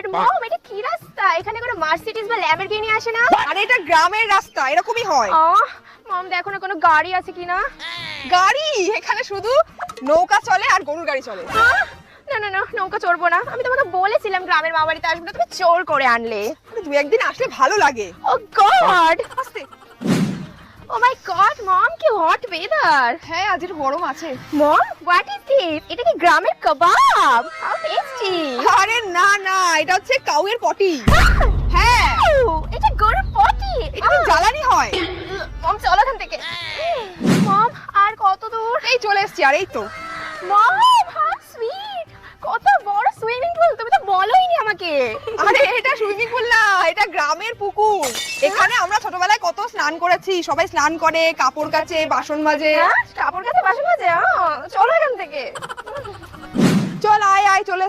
God মম, এটা কি রাস্তা? এখানে কোনো মার্সিডিজ বা ল্যাম্বরগিনি আসে না? আরে এটা গ্রামের রাস্তা, এরকমই হয়। মম দেখো না কোনো গাড়ি আছে কিনা। গাড়ি এখানে শুধু নৌকা চলে আর গরুর গাড়ি চলে। না না না, নৌকা চড়বো না। আমি তোমাকে বলেছিলাম গ্রামের মা বাড়িতে আসবো না, তুমি চোর করে আনলে। দু একদিন আসলে ভালো লাগে। ও গড, আস্তে। ও মাই গড মম, কি হট ওয়েদার। হ্যাঁ আজ একটু গরম আছে। মম হোয়াট ইজ দিস? এটা কি গ্রামের কাবাব? How tasty. আরে না না, এটা হচ্ছে কাউয়ের পটি। হ্যাঁ এটা গরুর পটি। এটা তো জ্বালানি হয়। মম চলো এখান থেকে। মম আর কত দূর? এই চলে এসেছি। আর এই তো। মম হাউ সুইট, কত বড় সুইমিং পুল, তুমি তো বলোইনি আমাকে। আরে এটা সুইমিং পুল না, এটা গ্রামের পুকুর। এখানে আমরা ছোটবেলায় কত স্নান করেছি, সবাই স্নান করে, কাপড় কাচে, বাসন মাজে। কাপড় কাচে বাসন মাজে। চলো এখান থেকে। চল আয় আয় চলে